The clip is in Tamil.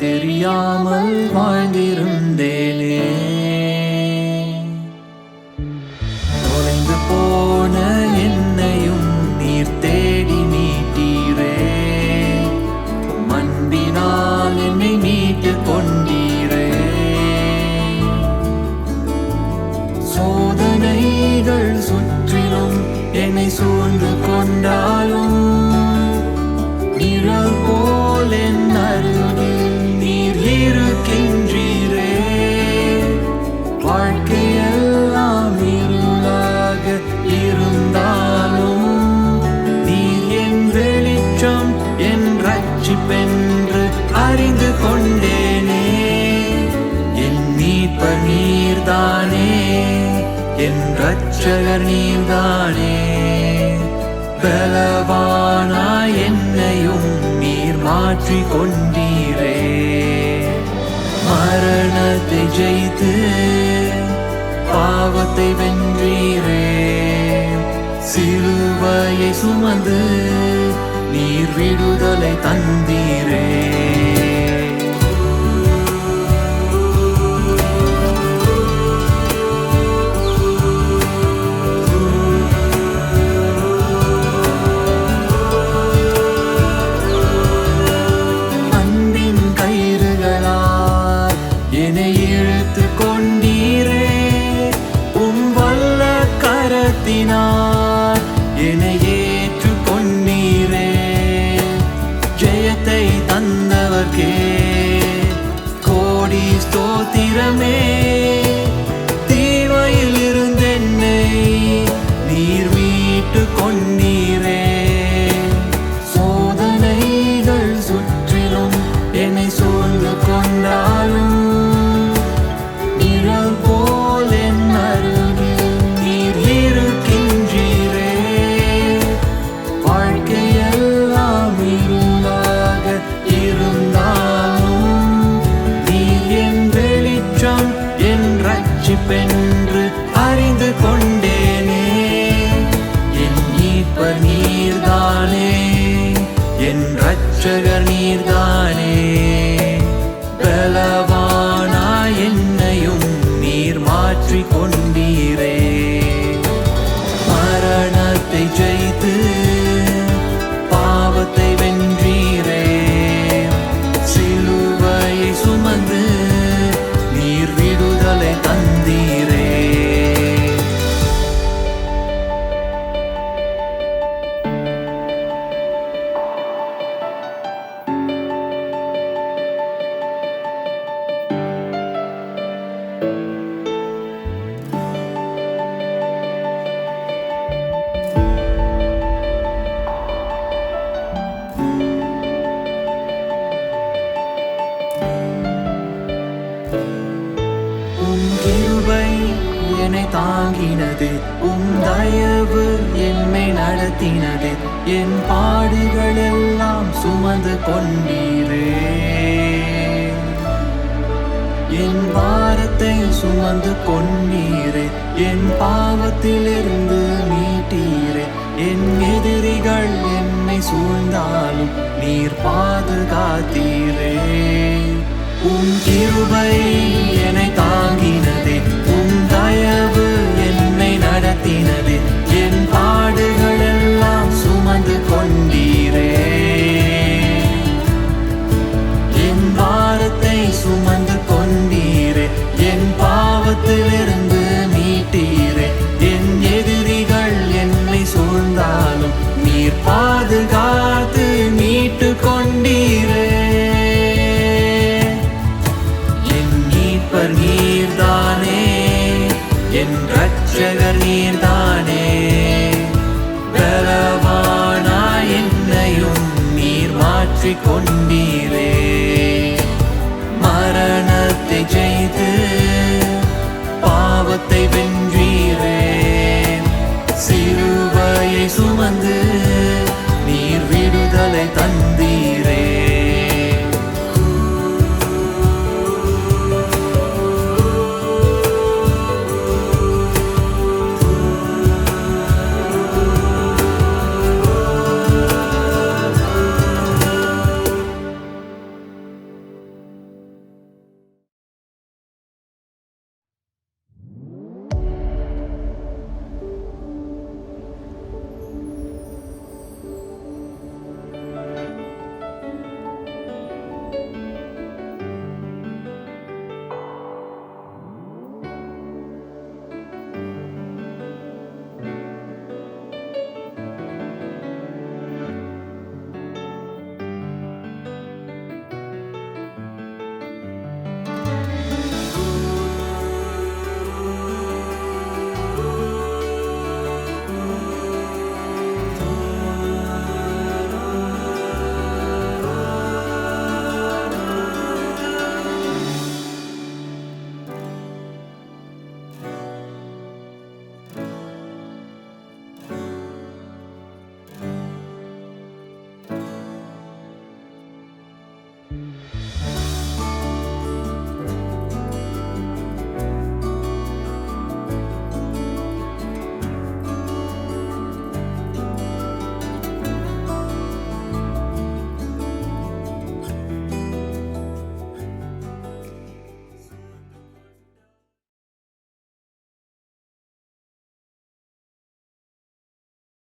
தெரியாமல் வாழ்ந்திருந்தேனே. தொலைந்து போன என்னையும் நீர் தேடி மீட்டீரே. அன்பினால் என்னை மீட்டு கொண்டீரே. சோதனைகள் சுற்றிலும் என்னை சூழ்ந்து கொண்டாலும் நிழல் போல் என் அருகில் நீர் இருக்கின்றீரே. வாழ்க்கையெல்லாம் இருளாக இருந்தாலும் நீர் என் வெளிச்சம், என் ரட்சிப்பென்று அறிந்து கொண்டேனே. என் மீட்பர் நீர்தானே, என் ரட்சகர் நீர்தானே. பலவானாய் என்னையும் நீர் மாற்றிக் கொண்டீரே. மரணத்தை ஜெயித்து பாவத்தை வென்றீரே. சிலுவையை சுமந்து நீர் விடுதலை தந்தீரே. என்னை இழுத்து கொண்டீரே. உம் வல்ல கரத்தினார் என்னை ஏற்று கொண்டீரே. ஜெயத்தை தந்தவர்க்கே கோடி ஸ்தோத்திரமே. தீமையில் இருந்தென்னை நீர் மீட்டு கொண்டீரே. சோதனைகள் சுற்றிலும் என்னை சூழ்ந்து கொண்டாலும் என்று அறிந்து கொண்டேனே. என் மீட்பர் நீர்தானே, என் ரட்சகர் நீர்தானே. பலவானாய் என்னையும் நீர் மாற்றிக் கொண்டீரே. மரணத்தை ஜெயித்து பாவத்தை வென்றீரே. சிலுவையை சுமந்து நீர் விடுதலை தந்தீரே. கிருபை என்னை தாங்கினது, உம் தயவு என்னை நடத்தினது. என் பாடுகள் எல்லாம் சுமந்து கொண்டீரே. என் பாரத்தை சுமந்து கொண்டீரே. என் பாவத்திலிருந்து மீட்டீரே. என் எதிரிகள் என்னை சூழ்ந்தாலும் நீர் பாதுகாத்தீரே. உம் கிருபை என்னை தாங்கினதே, உம் தயவு என்னை நடத்தினதே. என் பாடுகள் எல்லாம் சுமந்து கொண்டீரே. என் பாரத்தை சுமந்து கொண்டீரே. என் பாவத்திலிருந்து மீட்டீரே. என் எதிரிகள் என்னை சூழ்ந்தாலும் நீர் பாதுகாத்து மீட்டு கொண்டீரே. நீர்தானே, என் ரட்சகர் நீர்தானே. பலவானாய் என்னையும் நீர் மாற்றிக் கொண்டீரே. மரணத்தை ஜெயித்து